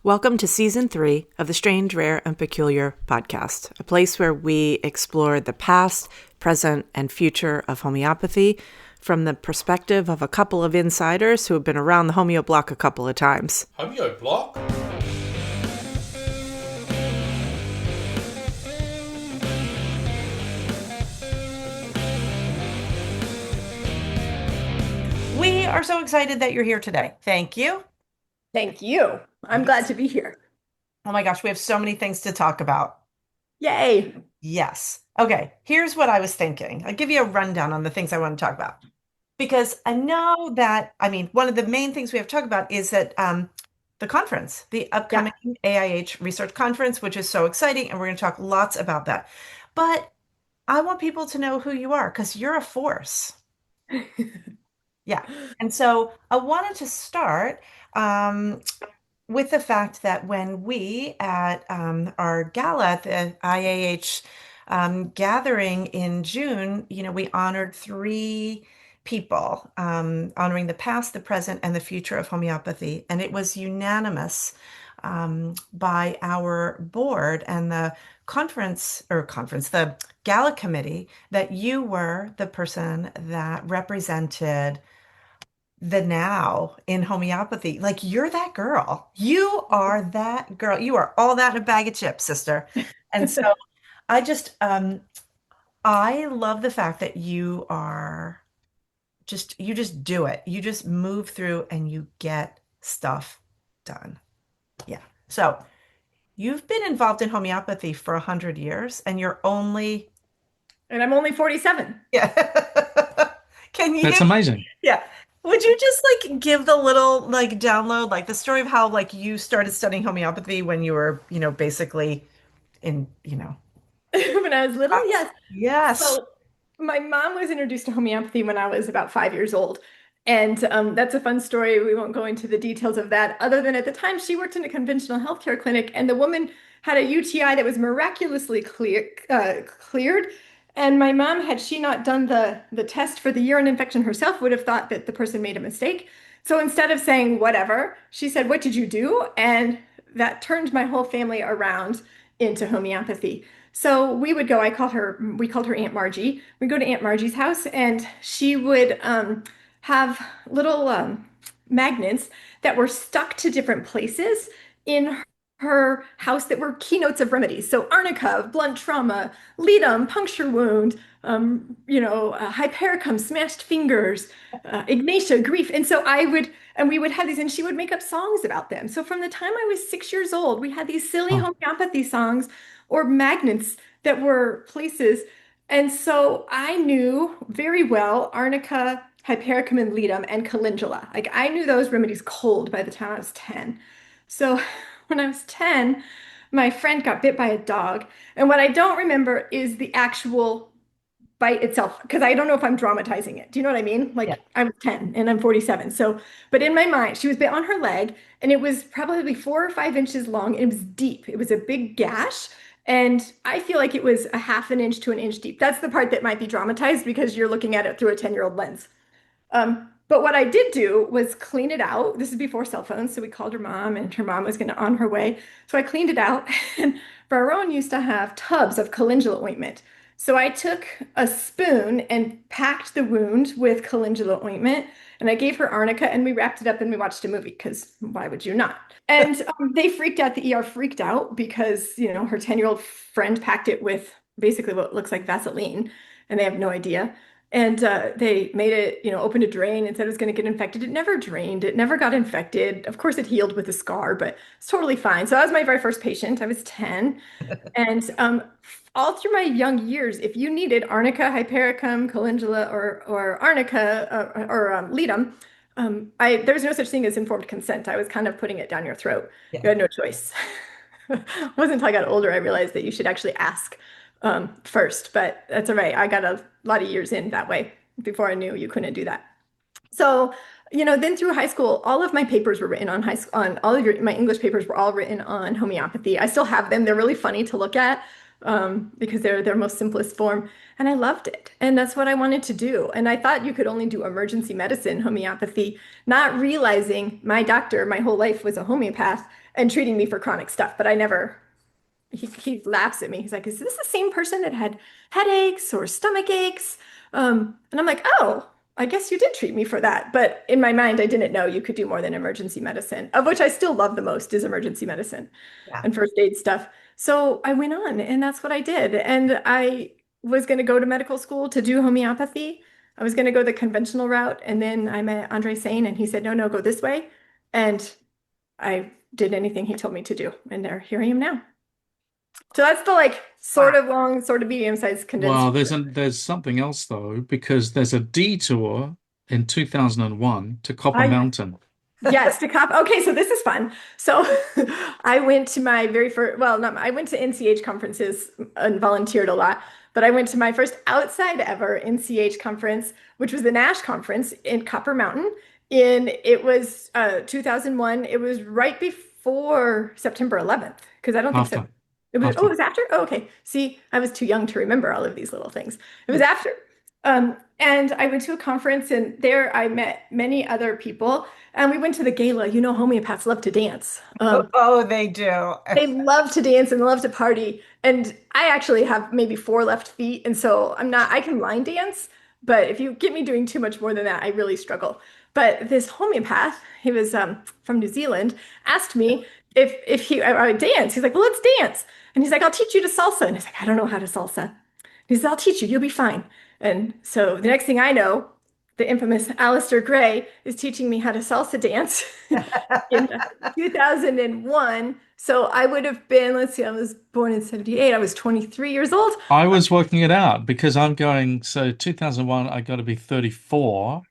Welcome to Season 3 of the Strange, Rare, and Peculiar podcast, a place where we explore the past, present, and future of homeopathy from the perspective of a couple of insiders who have been around the homeo block a couple of times. Homeo block? We are so excited that you're here today. Thank you. Thank you. I'm glad to be here. Oh my gosh, we have so many things to talk about. Yay. Yes. Okay, here's what I was thinking. I'll give you a rundown on the things I want to talk about. Because I know that, one of the main things we have to talk about is that the conference, the upcoming AIH Research Conference, which is so exciting, and we're going to talk lots about that. But I want people to know who you are because you're a force. Yeah. And so I wanted to start with the fact that when we at our gala at the IAH gathering in June, we honored three people honoring the past, the present, and the future of homeopathy. And it was unanimous by our board and the the gala committee that you were the person that represented the now in homeopathy. Like, you're that girl. You are that girl. You are all that in a bag of chips, sister. And so I just, I love the fact that you just do it. You just move through and you get stuff done. Yeah. So you've been involved in homeopathy for 100 years and And I'm only 47. Yeah. That's amazing. Yeah. Would you just give the little download, the story of how you started studying homeopathy when you were, basically in, When I was little? Yes. Yes. So my mom was introduced to homeopathy when I was about 5 years old. And that's a fun story. We won't go into the details of that, other than at the time she worked in a conventional healthcare clinic, and the woman had a UTI that was miraculously cleared. And my mom, had she not done the test for the urine infection herself, would have thought that the person made a mistake. So instead of saying whatever, she said, "What did you do?" And that turned my whole family around into homeopathy. So we would go, we called her Aunt Margie. We'd go to Aunt Margie's house, and she would have little magnets that were stuck to different places in her house that were keynotes of remedies. So arnica, blunt trauma, ledum, puncture wound, hypericum, smashed fingers, ignatia, grief. And so we would have these, and she would make up songs about them. So from the time I was 6 years old, we had these silly homeopathy songs or magnets that were places. And so I knew very well arnica, hypericum, and ledum, and calendula. I knew those remedies cold by the time I was 10. So when I was 10, my friend got bit by a dog. And what I don't remember is the actual bite itself, because I don't know if I'm dramatizing it. Do you know what I mean? Yeah. I was 10 and I'm 47. So, but in my mind, she was bit on her leg, and it was probably 4 or 5 inches long. It was deep. It was a big gash. And I feel like it was a half an inch to an inch deep. That's the part that might be dramatized because you're looking at it through a 10-year-old lens. But what I did do was clean it out. This is before cell phones, so we called her mom, and her mom was on her way. So I cleaned it out, and Barone used to have tubs of calendula ointment. So I took a spoon and packed the wound with calendula ointment, and I gave her arnica, and we wrapped it up and we watched a movie, because why would you not? And they freaked out. The ER freaked out because, her 10-year-old friend packed it with basically what looks like Vaseline, and they have no idea. And they made it, opened a drain and said it was going to get infected. It never drained. It never got infected. Of course, it healed with a scar, but it's totally fine. So that was my very first patient. I was 10. And all through my young years, if you needed arnica, hypericum, calendula, or arnica, or ledum, there was no such thing as informed consent. I was kind of putting it down your throat. Yeah. You had no choice. It wasn't until I got older I realized that you should actually ask first, but that's all right. I got a lot of years in that way before I knew you couldn't do that. So, then through high school, all of my papers were written on my English papers were all written on homeopathy. I still have them. They're really funny to look at because they're their most simplest form. And I loved it. And that's what I wanted to do. And I thought you could only do emergency medicine, homeopathy, not realizing my doctor my whole life was a homeopath. and treating me for chronic stuff. But I never, he laughs at me. He's like, "Is this the same person that had headaches or stomach aches?" And I'm like, "Oh, I guess you did treat me for that." But in my mind, I didn't know you could do more than emergency medicine, of which I still love the most is emergency medicine Yeah. and first aid stuff. So I went on, and that's what I did. And I was going to go to medical school to do homeopathy. I was going to go the conventional route, and then I met Andre Sane, and he said, "No, no, go this way." And I did anything he told me to do, and here I am now. So that's the like sort Wow. of long, sort of medium-sized condensed. Well, there's something else though, because there's a detour in 2001 to Copper I Mountain. yes, to cop. Okay, so this is fun. So I went to my very first, well, not I went to NCH conferences and volunteered a lot, but I went to my first outside ever NCH conference, which was the NASH conference in Copper Mountain. It was 2001. It was right before September 11th, because I don't think so. After, It was, oh, it after. was after? Oh, okay. See, I was too young to remember all of these little things. It was after. And I went to a conference, and there I met many other people. And we went to the gala. You know, homeopaths love to dance. Oh, they do. They love to dance and love to party. And I actually have maybe four left feet. And so I can line dance, but if you get me doing too much more than that, I really struggle. But this homeopath, he was from New Zealand, asked me if I would dance. He's like, "Well, let's dance." And he's like, "I'll teach you to salsa." And he's like, "I don't know how to salsa." He says, "I'll teach you. You'll be fine." And so the next thing I know, the infamous Alastair Gray is teaching me how to salsa dance in 2001. So I would have been, let's see, I was born in 78. I was 23 years old. I was working it out because I'm going, so 2001, I got to be 34. Uh-huh.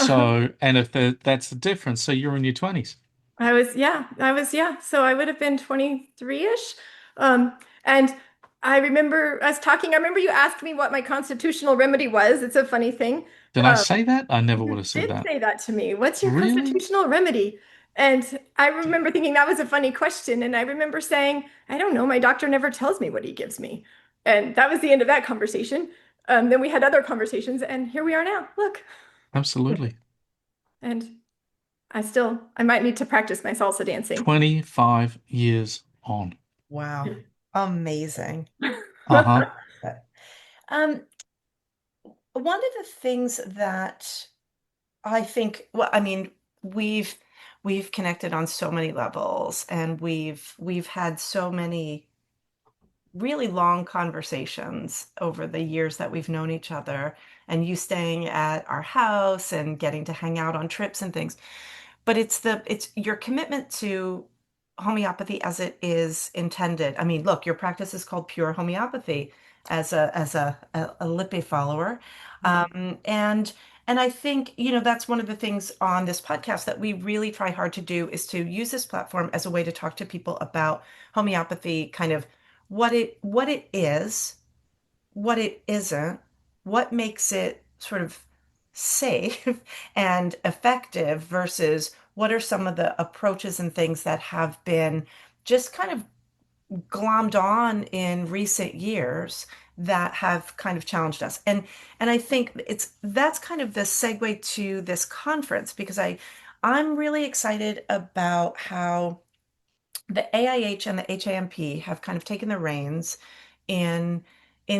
So, and if that's the difference, so you're in your 20s. Yeah. So I would have been 23-ish. And I remember us talking. I remember you asked me what my constitutional remedy was. It's a funny thing. Did I say that? I never would You have said did that. say that to me. What's your Really? constitutional remedy? And I remember thinking that was a funny question. And I remember saying, I don't know. My doctor never tells me what he gives me. And that was the end of that conversation. Then we had other conversations, and here we are now. Look. Absolutely. And I might need to practice my salsa dancing. 25 years on. Wow. Amazing. Uh-huh. Um, one of the things that I think, well, I mean, we've connected on so many levels, and we've had so many really long conversations over the years that we've known each other, and you staying at our house and getting to hang out on trips and things. But it's your commitment to homeopathy as it is intended. I mean, look, your practice is called pure homeopathy as a Lippe follower. And I think, that's one of the things on this podcast that we really try hard to do is to use this platform as a way to talk to people about homeopathy, kind of what it is, what it isn't, what makes it sort of safe and effective versus what are some of the approaches and things that have been just kind of glommed on in recent years that have kind of challenged us. And I think that's kind of the segue to this conference, because I'm really excited about how the AIH and the HAMP have kind of taken the reins in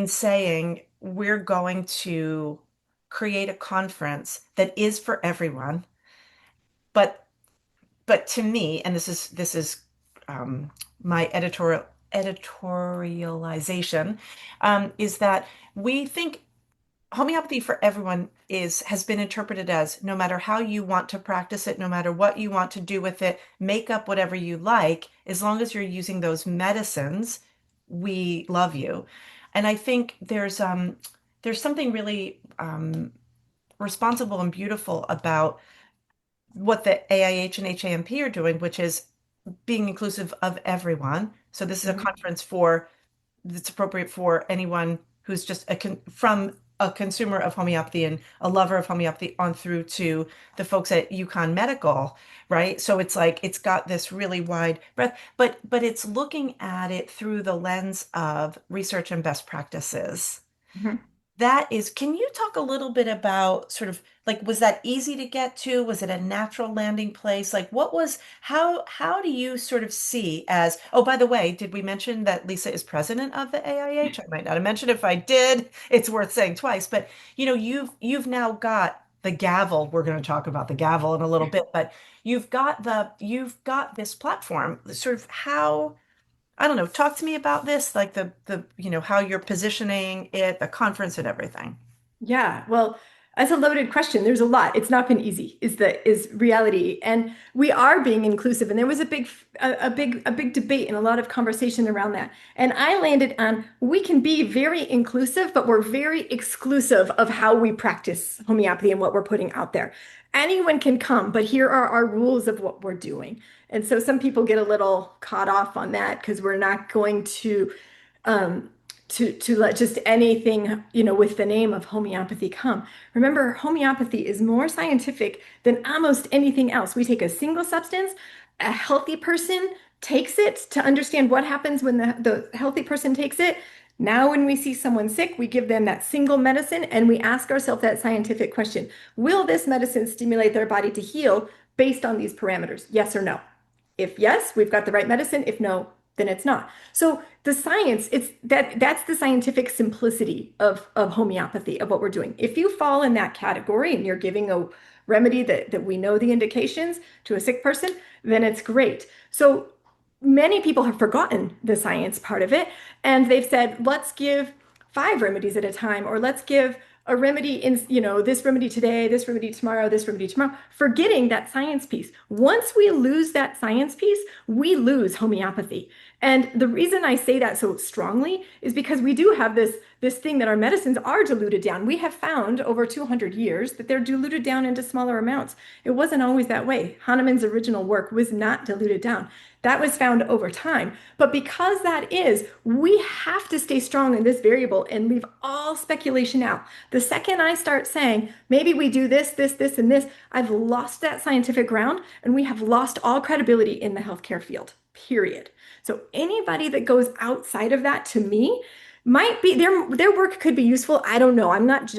saying we're going to create a conference that is for everyone, but to me, and this is my editorialization, is that we think homeopathy for everyone has been interpreted as no matter how you want to practice it, no matter what you want to do with it, make up whatever you like, as long as you're using those medicines, we love you. And I think there's something really responsible and beautiful about what the AIH and HAMP are doing, which is being inclusive of everyone. So this is a Mhm. conference that's appropriate for anyone who's just from a consumer of homeopathy and a lover of homeopathy on through to the folks at UConn Medical, right? So it's like it's got this really wide breadth, but it's looking at it through the lens of research and best practices. Mhm. That is, can you talk a little bit about sort of like, was that easy to get to? Was it a natural landing place? Like, what was, how do you sort of see as, oh, by the way, did we mention that Lisa is president of the AIH? I might not have mentioned it. If I did, it's worth saying twice. But, you've now got the gavel. We're going to talk about the gavel in a little bit, but you've got this platform, sort of how, I don't know. Talk to me about this, like how you're positioning it, the conference and everything. Yeah, well, that's a loaded question. There's a lot. It's not been easy, is reality. And we are being inclusive. And there was a big debate and a lot of conversation around that. And I landed on we can be very inclusive, but we're very exclusive of how we practice homeopathy and what we're putting out there. Anyone can come, but here are our rules of what we're doing. And so some people get a little caught off on that because we're not going um, to let just anything, with the name of homeopathy come. Remember, homeopathy is more scientific than almost anything else. We take a single substance, a healthy person takes it to understand what happens when the healthy person takes it. Now, when we see someone sick, we give them that single medicine and we ask ourselves that scientific question. Will this medicine stimulate their body to heal based on these parameters? Yes or no? If yes, we've got the right medicine. If no, then it's not. So the science, that's the scientific simplicity of homeopathy, of what we're doing. If you fall in that category and you're giving a remedy that we know the indications to a sick person, then it's great. So many people have forgotten the science part of it, and they've said, let's give 5 remedies at a time, or let's give a remedy in, this remedy today, this remedy tomorrow, this remedy tomorrow, forgetting that science piece. Once we lose that science piece, we lose homeopathy. And the reason I say that so strongly is because we do have this thing that our medicines are diluted down. We have found over 200 years that they're diluted down into smaller amounts. It wasn't always that way. Hahnemann's original work was not diluted down. That was found over time. But because that is, we have to stay strong in this variable and leave all speculation out. The second I start saying, maybe we do this, this, this, and this, I've lost that scientific ground and we have lost all credibility in the healthcare field, period. So anybody that goes outside of that to me might be their work could be useful. I don't know. I'm not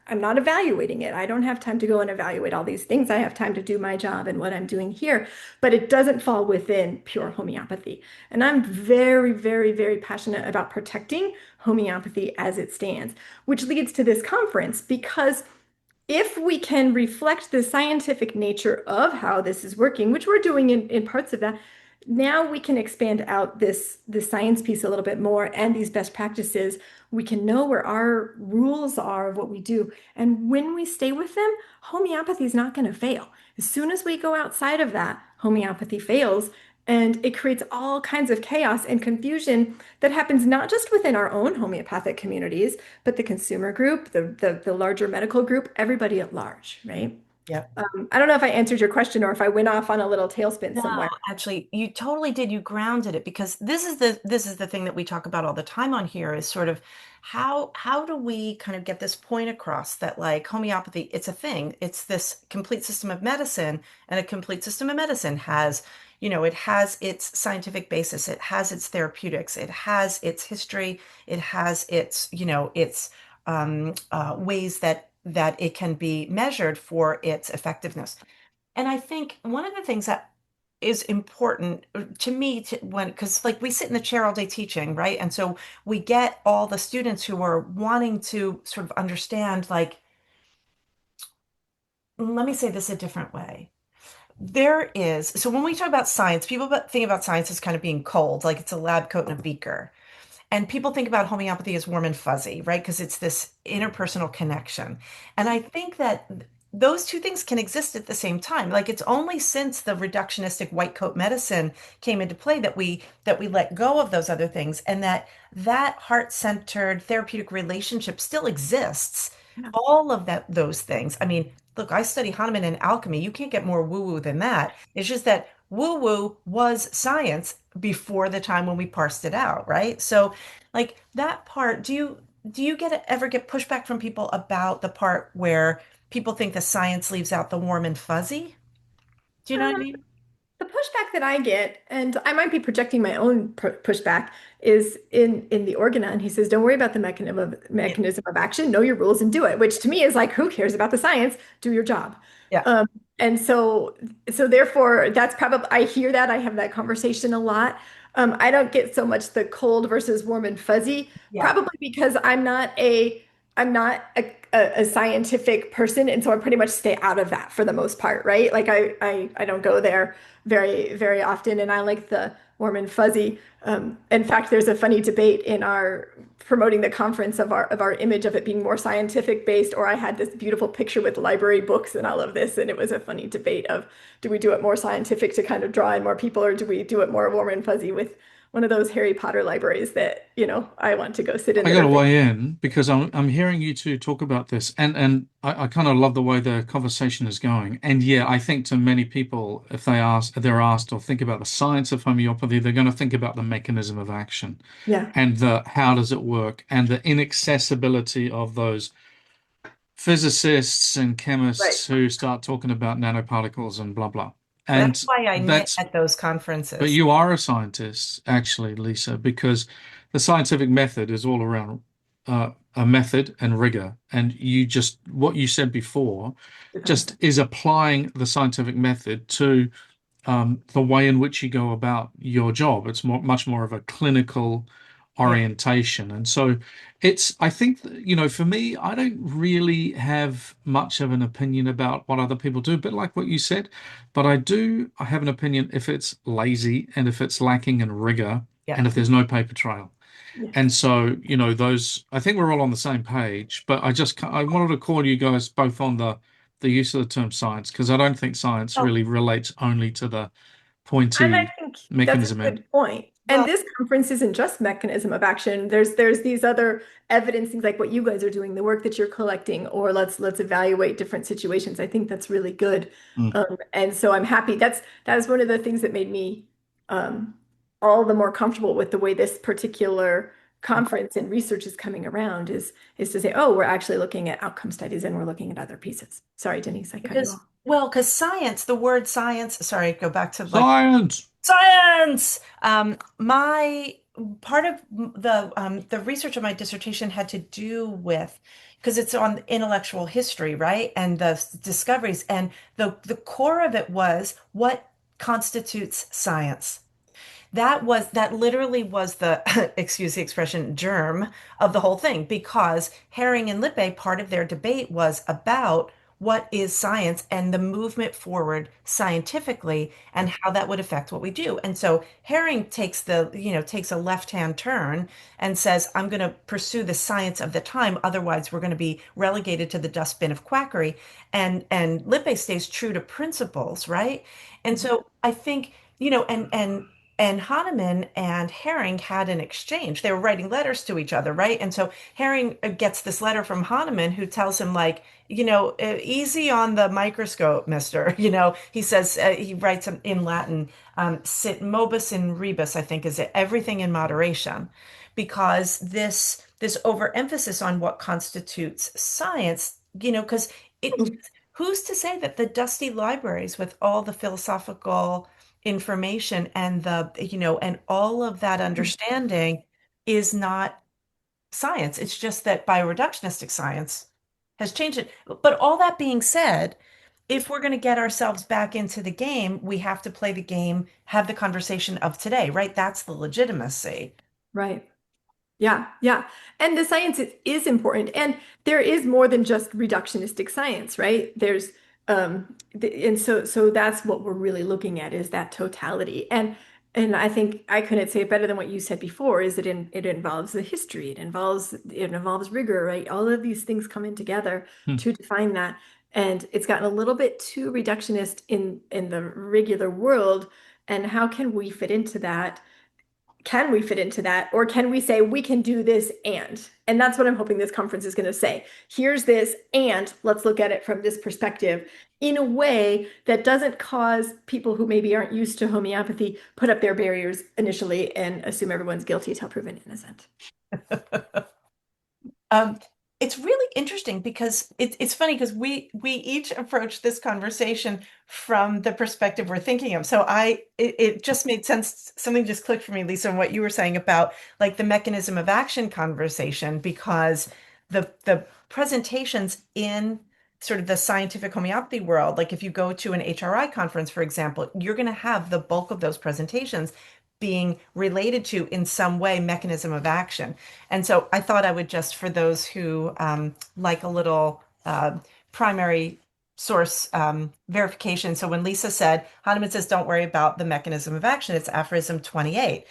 evaluating it. I don't have time to go and evaluate all these things. I have time to do my job and what I'm doing here, but it doesn't fall within pure homeopathy. And I'm very, very, very passionate about protecting homeopathy as it stands, which leads to this conference because if we can reflect the scientific nature of how this is working, which we're doing in parts of that, now we can expand out the science piece a little bit more and these best practices. We can know where our rules are of what we do. And when we stay with them, homeopathy is not going to fail. As soon as we go outside of that, homeopathy fails. And it creates all kinds of chaos and confusion that happens not just within our own homeopathic communities, but the consumer group, the larger medical group, everybody at large, right? Yep. I don't know if I answered your question or if I went off on a little tailspin No, somewhere. actually, you totally did. You grounded it because this is the thing that we talk about all the time on here is sort of how do we kind of get this point across that like homeopathy, it's a thing. It's this complete system of medicine, and a complete system of medicine has, it has its scientific basis, it has its therapeutics, it has its history, it has its, its ways that it can be measured for its effectiveness. And I think one of the things that is important to me because like we sit in the chair all day teaching, right? And so we get all the students who are wanting to sort of understand, like, let me say this a different way. So when we talk about science, people think about science as kind of being cold, like it's a lab coat in a beaker. And people think about homeopathy as warm and fuzzy, right? Because it's this interpersonal connection. And I think that those two things can exist at the same time. Like it's only since the reductionistic white coat medicine came into play that we let go of those other things, and that heart-centered therapeutic relationship still exists. Yeah. All of those things. I mean, look, I study Hahnemann and alchemy. You can't get more woo-woo than that. It's just that woo-woo was science before the time when we parsed it out, right? So, like that part, do you ever get pushback from people about the part where people think the science leaves out the warm and fuzzy? Do you know what I Um, mean? the pushback that I get, and I might be projecting my own pushback, is in the Organon. He says, "Don't worry about the Yeah. mechanism of action. Know your rules and do it." Which to me is like, who cares about the science? Do your job. Yeah. Um, and so therefore, that's probably I hear that I have that conversation a lot. I don't get so much the cold versus warm and fuzzy, Yeah. probably because I'm not a scientific person, and so I pretty much stay out of that for the most part, right? Like I don't go there very often, and I like the warm and fuzzy. In fact, there's a funny debate in our promoting the conference of our image of it being more scientific based, or I had this beautiful picture with library books and all of this, and it was a funny debate of do we do it more scientific to kind of draw in more people, or do we do it more warm and fuzzy with one of those Harry Potter libraries that, I want to go sit in I that got to are weigh in because I'm hearing you two talk about this, and I kind of love the way the conversation is going. And yeah, I think to many people, if they're asked or think about the science of homeopathy, they're going to think about the mechanism of action yeah, and the how does it work and the inaccessibility of those physicists and right. chemists who start talking about nanoparticles and blah blah. That's And why I knit that's at those but conferences. you are a scientist, actually, Lisa, because the scientific method is all around a method and rigor. And what you said before, just is applying the scientific method to the way in which you go about your job. It's much more of a clinical Yeah. orientation. And so I think, for me, I don't really have much of an opinion about what other people do, a bit like what you said, but I have an opinion if it's lazy and if it's lacking in rigor Yeah. and if there's no paper trail. Yeah. And so, I think we're all on the same page, but I wanted to call you guys both on the use of the term science, because I don't think science Oh, really relates only to the and I pointy think that's a mechanism end. good point. And Well, this conference isn't just mechanism of action. There's these other evidence things like what you guys are doing, the work that you're collecting, or let's evaluate different situations. I think that's really good. Mm. And so I'm happy. That is one of the things that made me um, all the more comfortable with the way this particular conference and research is coming around is to say, oh, we're actually looking at outcome studies and we're looking at other pieces. Sorry, Denise, I cut you off. because science, the word science, sorry, go back to like Science! science. My part of the research of my dissertation had to do with because it's on intellectual history, right? And the discoveries, and the core of it was what constitutes science. That literally was the excuse the expression germ of the whole thing, because Herring and Lippe, part of their debate was about what is science and the movement forward scientifically and how that would affect what we do. And so Herring takes a left-hand turn and says, I'm going to pursue the science of the time, otherwise we're going to be relegated to the dustbin of quackery. And Lippe stays true to principles, right? And so I think, and Hahnemann and Herring had an exchange. They were writing letters to each other, right? And so Herring gets this letter from Hahnemann who tells him, like, easy on the microscope, mister. He says, he writes in Latin, sit mobus in rebus, I think is it, everything in moderation. Because this overemphasis on what constitutes science, because who's to say that the dusty libraries with all the philosophical information and and all of that understanding is not science. It's just that bioreductionistic science has changed it. But all that being said, if we're going to get ourselves back into the game, we have to play the game, have the conversation of today, right? That's the legitimacy. Right. Yeah, yeah. And the science is important. And there is more than just reductionistic science, right? And so that's what we're really looking at is that totality. And I think I couldn't say it better than what you said before, is it involves the history, it involves rigor, right? All of these things come in together Hmm. to define that. And it's gotten a little bit too reductionist in the regular world. And how can we fit into that? Can we fit into that? Or can we say we can do this and that's what I'm hoping this conference is going to say. Here's this, and let's look at it from this perspective in a way that doesn't cause people who maybe aren't used to homeopathy put up their barriers initially and assume everyone's guilty until proven innocent. Um, it's really interesting because it's funny because we each approach this conversation from the perspective we're thinking of. So it just made sense. Something just clicked for me, Lisa, and what you were saying about like the mechanism of action conversation, because the presentations in sort of the scientific homeopathy world, like if you go to an HRI conference, for example, you're going to have the bulk of those presentations being related to in some way mechanism of action. And so I thought I would just, for those who like a little primary source verification. So when Lisa said, Hahnemann says, don't worry about the mechanism of action, it's aphorism 28.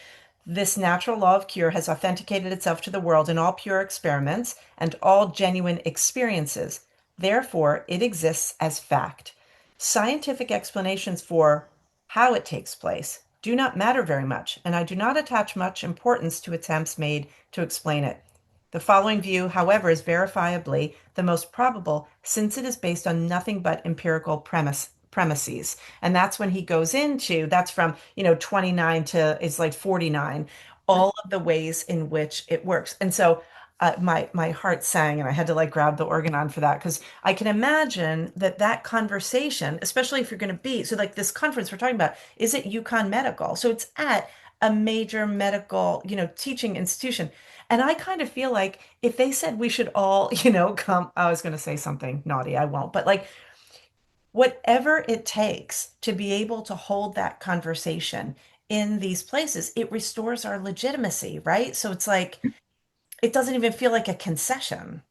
This natural law of cure has authenticated itself to the world in all pure experiments and all genuine experiences. Therefore, it exists as fact. Scientific explanations for how it takes place do not matter very much, and I do not attach much importance to attempts made to explain it. The following view, however, is verifiably the most probable since it is based on nothing but empirical premises. And that's when he goes into, that's from, 29 to it's like 49, all of the ways in which it works. And so my heart sang and I had to like grab the organ on for that because I can imagine that conversation, especially if you're going to be, so like this conference we're talking about, is at UConn Medical. So it's at a major medical, teaching institution. And I kind of feel like if they said we should all, come, I was going to say something naughty, I won't, but like whatever it takes to be able to hold that conversation in these places, it restores our legitimacy, right? So it's like, it doesn't even feel like a concession.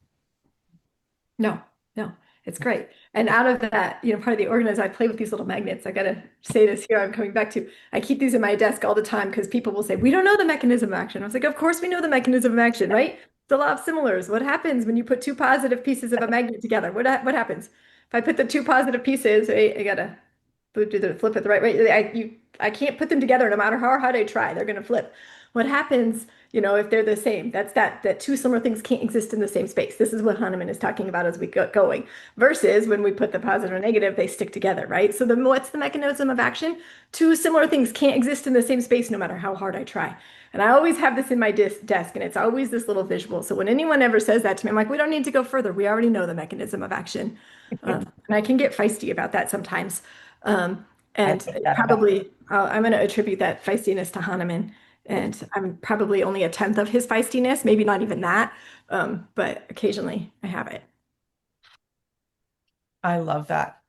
No, no, it's great. And out of that, part of the organizer, I play with these little magnets. I got to say this here, I'm coming back to, I keep these in my desk all the time because people will say, we don't know the mechanism of action. I was like, of course we know the mechanism of action, right? The law of similars. What happens when you put two positive pieces of a magnet together? What happens? If I put the two positive pieces, I gotta flip it the right way. I can't put them together no matter how hard I try. They're gonna flip. What happens, if they're the same? That's that two similar things can't exist in the same space. This is what Hahnemann is talking about as we get going. Versus when we put the positive and negative, they stick together, right? So what's the mechanism of action? Two similar things can't exist in the same space no matter how hard I try. And I always have this in my desk, and it's always this little visual. So when anyone ever says that to me, I'm like, we don't need to go further. We already know the mechanism of action. And I can get feisty about that sometimes. I And like that about probably I'm going to attribute that feistiness to Hahnemann. And I'm probably only a tenth of his feistiness, maybe not even that. But occasionally I have it. I love that.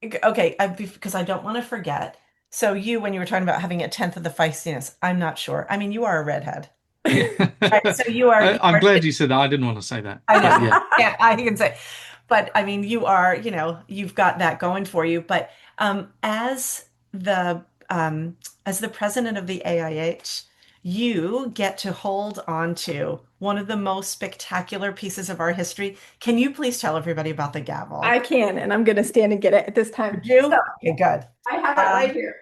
Okay, because I don't want to forget. So when you were talking about having a tenth of the feistiness, I'm not sure. I mean, you are a redhead. Right, so I'm glad you said that. I didn't want to say that. I know. But yeah. Yeah, I can say. But I mean, you are, you've got that going for you. But as the president of the AIH, you get to hold on to one of the most spectacular pieces of our history. Can you please tell everybody about the I gavel? can, and I'm going to stand and get it at this time. Would you? So Okay, good. I have it right Um, here.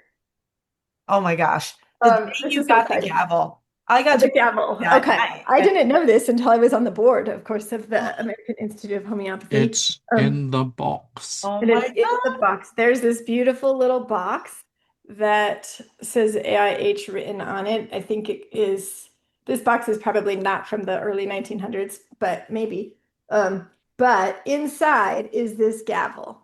oh my gosh. The day This you is so got the exciting. gavel, I got to The gavel. that. Okay. I didn't know this until I was on the board, of course, of the American Institute of Homeopathy. It's in the box. Oh And my it's in the God. box. There's this beautiful little box that says AIH written on it. I think this box is probably not from the early 1900s, but maybe. But inside is this gavel.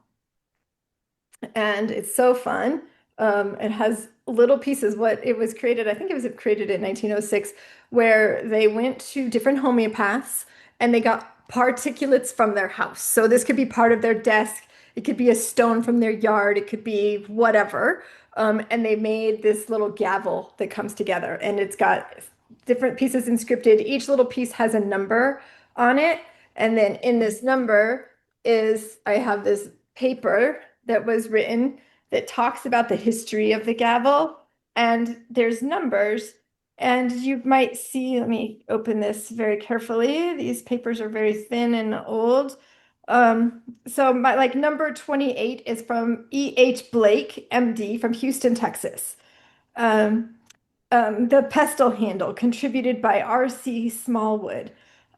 And it's so fun. It has little pieces. What it was created, I think it was created in 1906, where they went to different homeopaths and they got particulates from their house. So this could be part of their desk. It could be a stone from their yard. It could be whatever. And they made this little gavel that comes together, and it's got different pieces inscripted. Each little piece has a number on it. And then in this number I have this paper that was written that talks about the history of the gavel, and there's numbers, and you might see, let me open this very carefully. These papers are very thin and old. So my like number 28 is from E.H. Blake, MD, from Houston, Texas. Um, the pestle handle contributed by R.C. Smallwood.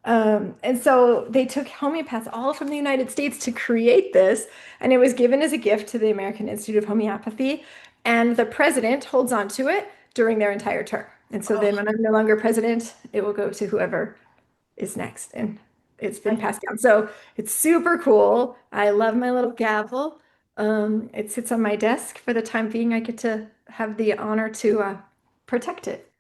And so they took homeopaths all from the United States to create this, and it was given as a gift to the American Institute of Homeopathy. And the president holds on to it during their entire term. And so then Oh, when I'm no longer president, it will go to whoever is next. And it's been passed down. So it's super cool. I love my little gavel. It sits on my desk for the time being. I get to have the honor to protect it.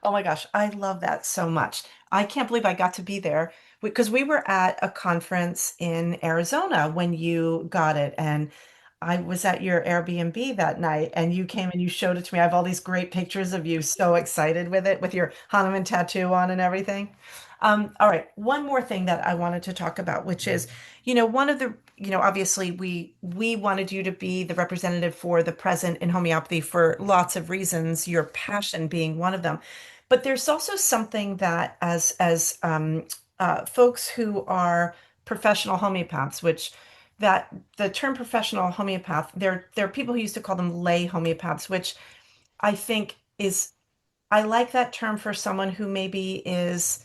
Oh my gosh, I love that so much. I can't believe I got to be there because we were at a conference in Arizona when you got it. And I was at your Airbnb that night and you came and you showed it to me. I have all these great pictures of you so excited with it, with your Hanuman tattoo on and everything. All right, one more thing that I wanted to talk about, which is, one of the, obviously we wanted you to be the representative for the present in homeopathy for lots of reasons, your passion being one of them. But there's also something that as folks who are professional homeopaths, which that the term professional homeopath, there are people who used to call them lay homeopaths, which I think is I like that term for someone who maybe is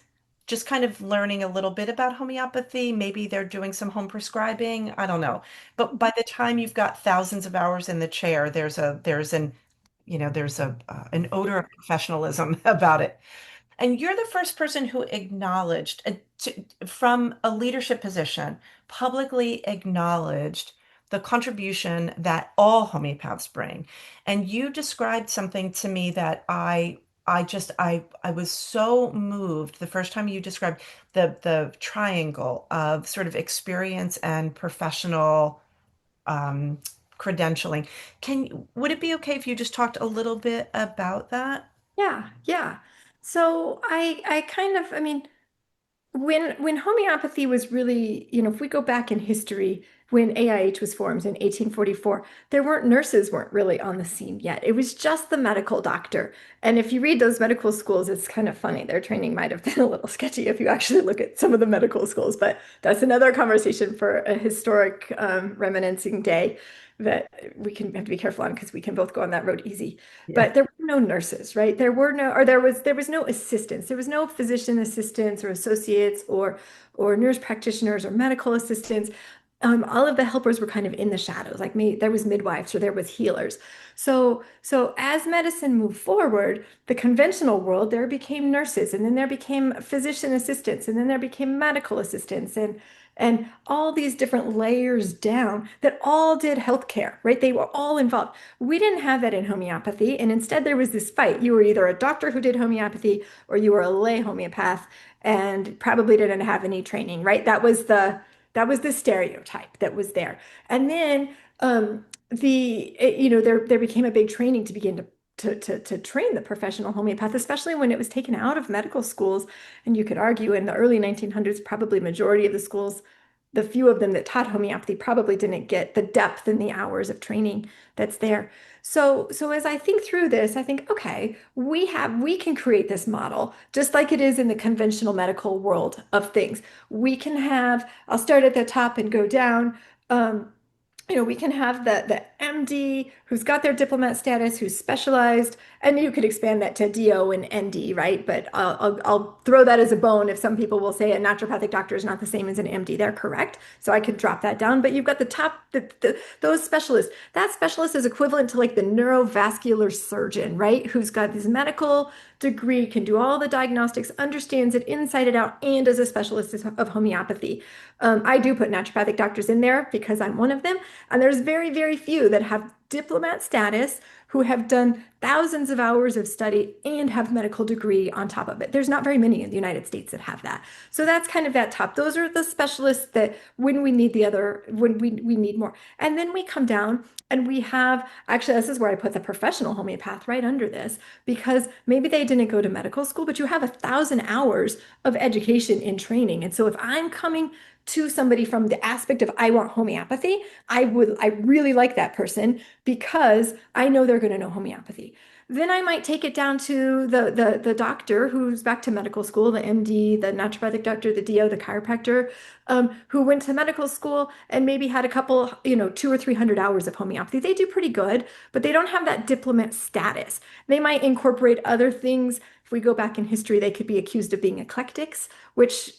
just kind of learning a little bit about homeopathy. Maybe they're doing some home prescribing. I don't know. But by the time you've got thousands of hours in the chair, there's an odor of professionalism about it. And you're the first person who acknowledged, from a leadership position, publicly acknowledged the contribution that all homeopaths bring. And you described something to me that I was so moved the first time you described the triangle of sort of experience and professional um, credentialing. Would it be okay if you just talked a little bit about that? Yeah, yeah. So I kind of, I mean, when homeopathy was really, if we go back in history, when AIH was formed in 1844, there weren't nurses weren't really on the scene yet. It was just the medical doctor. And if you read those medical schools, it's kind of funny. Their training might have been a little sketchy if you actually look at some of the medical schools, but that's another conversation for a historic reminiscing day that we can have to be careful on because we can both go on that road easy. Yeah. But there were no nurses, right? There was no assistants. There was no physician assistants or associates or nurse practitioners or medical assistants. All of the helpers were kind of in the shadows. Like me, there was midwives or there was healers. So as medicine moved forward, the conventional world, there became nurses, and then there became physician assistants, and then there became medical assistants, and all these different layers down that all did healthcare, right? They were all involved. We didn't have that in homeopathy, and instead there was this fight. You were either a doctor who did homeopathy or you were a lay homeopath and probably didn't have any training, right? That was the stereotype that was there. And then there became a big training to begin to train the professional homeopath, especially when it was taken out of medical schools. And you could argue in the early 1900s, probably majority of the schools, the few of them that taught homeopathy probably didn't get the depth and the hours of training that's there. So as I think through this, I think, okay, we can create this model just like it is in the conventional medical world of things. I'll start at the top and go down. Um, we can have the MD who's got their diplomate status, who's specialized, and you could expand that to DO and ND, right? But I'll throw that as a bone if some people will say a naturopathic doctor is not the same as an MD. They're correct. So I could drop that down. But you've got the top, those specialists. That specialist is equivalent to like the neurovascular surgeon, right? Who's got this medical degree, can do all the diagnostics, understands it inside and out, and is a specialist of homeopathy. I do put naturopathic doctors in there because I'm one of them. And there's very, very few that have diplomat status who have done thousands of hours of study and have medical degree on top of it. There's not very many in the United States that have that. So that's kind of that top. Those are the specialists that when we need when we need more. And then we come down and we have, actually, this is where I put the professional homeopath right under this, because maybe they didn't go to medical school, but you have 1,000 hours of education in training. And so if I'm coming to somebody from the aspect of I want homeopathy, I really like that person because I know they're going to know homeopathy. Then I might take it down to the doctor who's back to medical school, the MD, the naturopathic doctor, the DO, the chiropractor, who went to medical school and maybe had a couple, 200 or 300 hours of homeopathy. They do pretty good, but they don't have that diplomate status. They might incorporate other things we go back in history, they could be accused of being eclectics, which,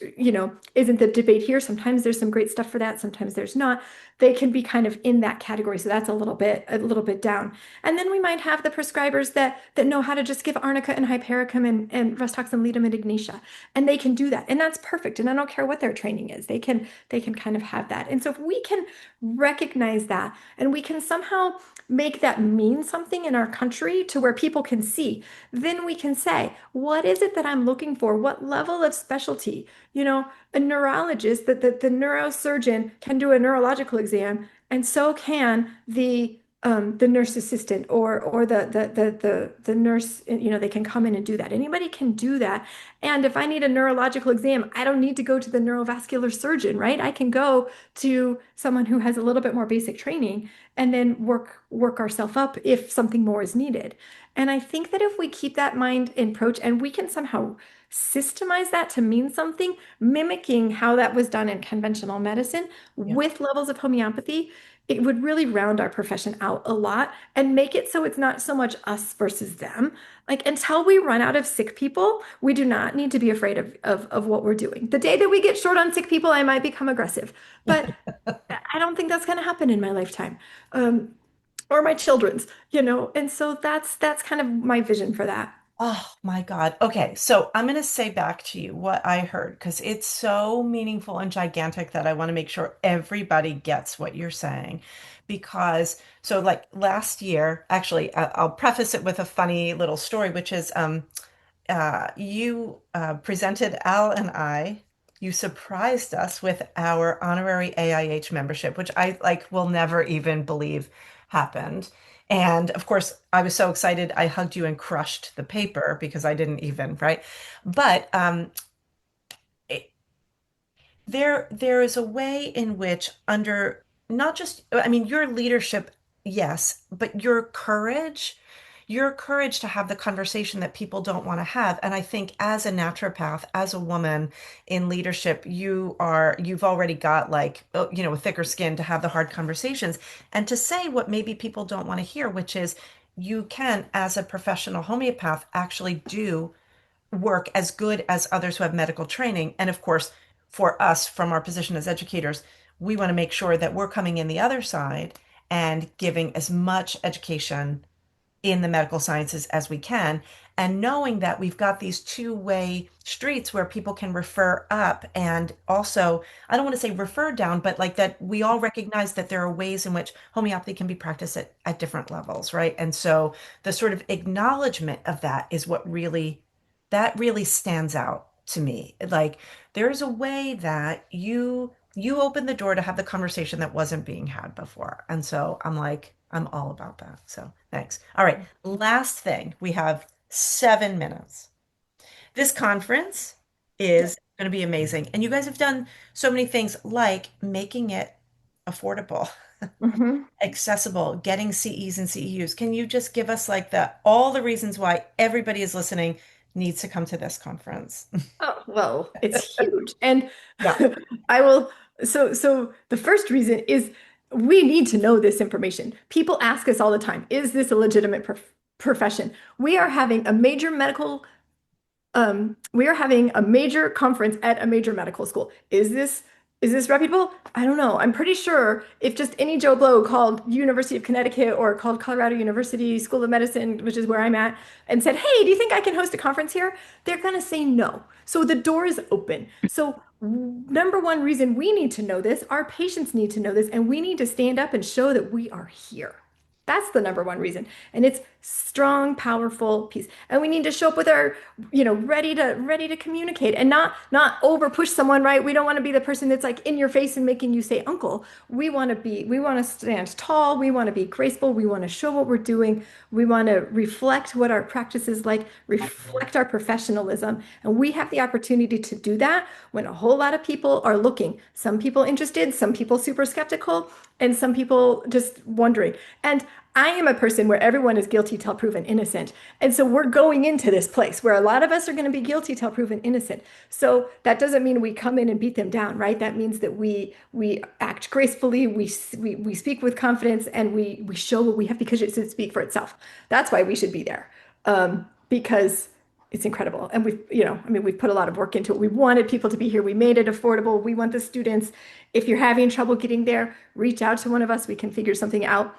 isn't the debate here. Sometimes there's some great stuff for that. Sometimes there's not. They can be kind of in that category. So that's a little bit down. And then we might have the prescribers that know how to just give arnica and hypericum and Rhus toxin, ledum, and ignatia. And they can do that. And that's perfect. And I don't care what their training is. They can kind of have that. And so if we can recognize that and we can somehow make that mean something in our country to where people can see, then we can say, what is it that I'm looking for? What level of specialty? A neurologist, the neurosurgeon can do a neurological exam, and so can the nurse assistant or the nurse, they can come in and do that. Anybody can do that. And if I need a neurological exam, I don't need to go to the neurovascular surgeon, right? I can go to someone who has a little bit more basic training and then work ourselves up if something more is needed. And I think that if we keep that mind and approach and we can somehow systemize that to mean something, mimicking how that was done in conventional medicine Yeah. with levels of homeopathy, it would really round our profession out a lot and make it so it's not so much us versus them. Like until we run out of sick people, we do not need to be afraid of what we're doing. The day that we get short on sick people, I might become aggressive, but I don't think that's going to happen in my lifetime, or my children's. And so that's kind of my vision for that. Oh my God. Okay, so I'm going to say back to you what I heard because it's so meaningful and gigantic that I want to make sure everybody gets what you're saying. Because, so like last year, actually, I'll preface it with a funny little story, which is you presented Al and I, you surprised us with our honorary AIH membership, which I like will never even believe happened. And of course, I was so excited, I hugged you and crushed the paper because I didn't even, right? But it, there is a way in which under not just I mean your leadership, yes, but your courage to have the conversation that people don't want to have. And I think as a naturopath, as a woman in leadership, you've already got like a thicker skin to have the hard conversations and to say what maybe people don't want to hear, which is you can, as a professional homeopath, actually do work as good as others who have medical training. And of course, for us, from our position as educators, we want to make sure that we're coming in the other side and giving as much education in the medical sciences as we can. And knowing that we've got these two-way streets where people can refer up and also, I don't want to say refer down, but like that we all recognize that there are ways in which homeopathy can be practiced at different levels, right? And so the sort of acknowledgement of that is what really stands out to me. Like there's a way that you open the door to have the conversation that wasn't being had before. And so I'm like, I'm all about that. So thanks. All right. Last thing, we have 7 minutes. This conference is going to be amazing. And you guys have done so many things like making it affordable, Mhm. accessible, getting CEs and CEUs. Can you just give us like all the reasons why everybody is listening needs to come to this conference? Oh, well, it's huge. And Yeah. I will, so the first reason is we need to know this information. People ask us all the time, is this a legitimate profession? We are having a major conference at a major medical school. Is this reputable? I don't know. I'm pretty sure if just any Joe Blow called University of Connecticut or called Colorado University School of Medicine, which is where I'm at, and said, "Hey, do you think I can host a conference here?" They're going to say no. So the door is open. So number one reason we need to know this, our patients need to know this, and we need to stand up and show that we are here. That's the number one reason. And it's strong, powerful piece. And we need to show up with our, ready to communicate and not over push someone, right? We don't want to be the person that's like in your face and making you say uncle. We want to stand tall, we want to be graceful, we want to show what we're doing, we want to reflect what our practice is like, reflect our professionalism. And we have the opportunity to do that when a whole lot of people are looking. Some people interested, some people super skeptical, and some people just wondering. And I am a person where everyone is guilty till proven innocent. And so we're going into this place where a lot of us are going to be guilty till proven innocent. So that doesn't mean we come in and beat them down, right? That means that we act gracefully, we speak with confidence, and we show what we have because it should speak for itself. That's why we should be there. Because it's incredible. And we've put a lot of work into it. We wanted people to be here. We made it affordable. We want the students. If you're having trouble getting there, reach out to one of us. We can figure something out.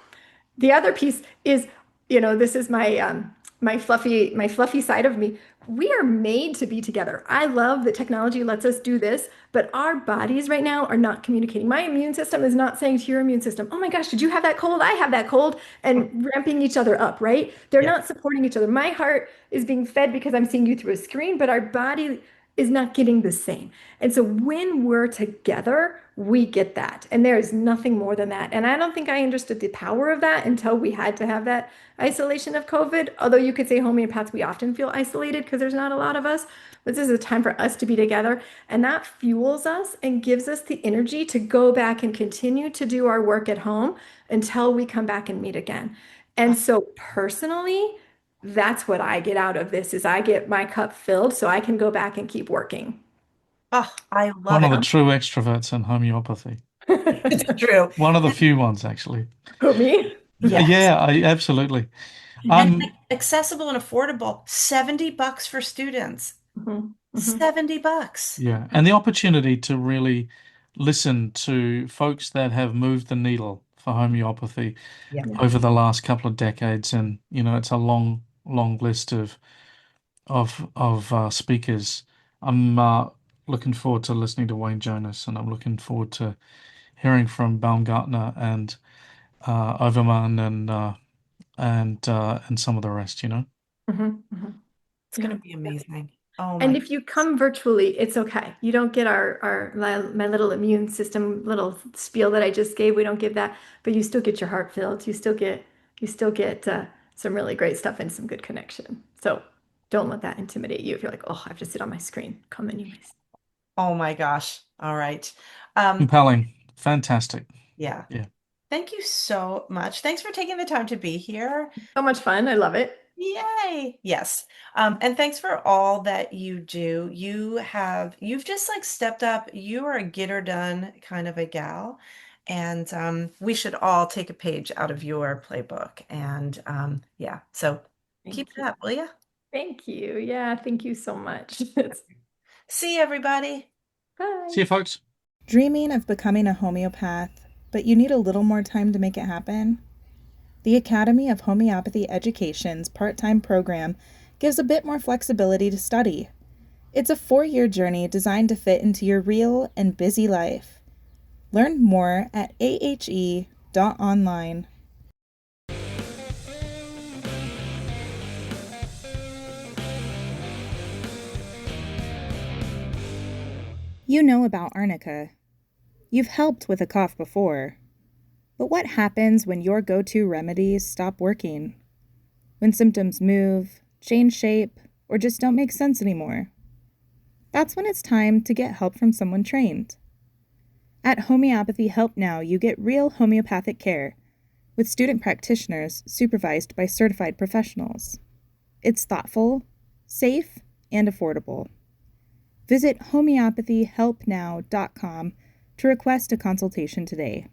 The other piece is, this is my fluffy side of me. We are made to be together. I love that technology lets us do this, but our bodies right now are not communicating. My immune system is not saying to your immune system, "Oh my gosh, did you have that cold? I have that cold," and ramping each other up, right? They're Yeah. not supporting each other. My heart is being fed because I'm seeing you through a screen, but our body is not getting the same. And so when we're together, we get that. And there is nothing more than that. And I don't think I understood the power of that until we had to have that isolation of COVID. Although you could say homeopaths, we often feel isolated because there's not a lot of us. But this is a time for us to be together. And that fuels us and gives us the energy to go back and continue to do our work at home until we come back and meet again. And so personally, that's what I get out of this is I get my cup filled so I can go back and keep working. Oh, I love One it. of the true extroverts in homeopathy. It's true. One of the few ones, actually. Who, me? Yes. Yeah, absolutely. And like accessible and affordable, $70 for students. Mhm, mhm. $70. Yeah, and the opportunity to really listen to folks that have moved the needle for homeopathy Yeah. Yeah. over the last couple of decades, and it's a long list of speakers. I'm looking forward to listening to Wayne Jonas, and I'm looking forward to hearing from Baumgartner and Overman and some of the rest. Mhm, mhm. It's going Yeah. to be amazing. Oh And my. if you come virtually, it's okay. You don't get my little immune system little spiel that I just gave. We don't give that, but you still get your heart filled. You still get some really great stuff and some good connection. So don't let that intimidate you. If you're like, oh, I have to sit on my screen, come anyways. Oh my gosh. All right. Compelling, fantastic. Yeah. Yeah. Thank you so much. Thanks for taking the time to be here. So much fun. I love it. Yay. Yes. And thanks for all that you do. You've just like stepped up. You are a get her done kind of a gal. And we should all take a page out of your playbook. And yeah, so keep Thank it you. up, will you? Thank you. Yeah, thank you so much. See you, everybody. Bye. See you, folks. Dreaming of becoming a homeopath, but you need a little more time to make it happen? The Academy of Homeopathy Education's part-time program gives a bit more flexibility to study. It's a 4-year journey designed to fit into your real and busy life. Learn more at ahe.online. You know about arnica. You've helped with a cough before. But what happens when your go-to remedies stop working? When symptoms move, change shape, or just don't make sense anymore? That's when it's time to get help from someone trained. At Homeopathy Help Now, you get real homeopathic care with student practitioners supervised by certified professionals. It's thoughtful, safe, and affordable. Visit homeopathyhelpnow.com to request a consultation today.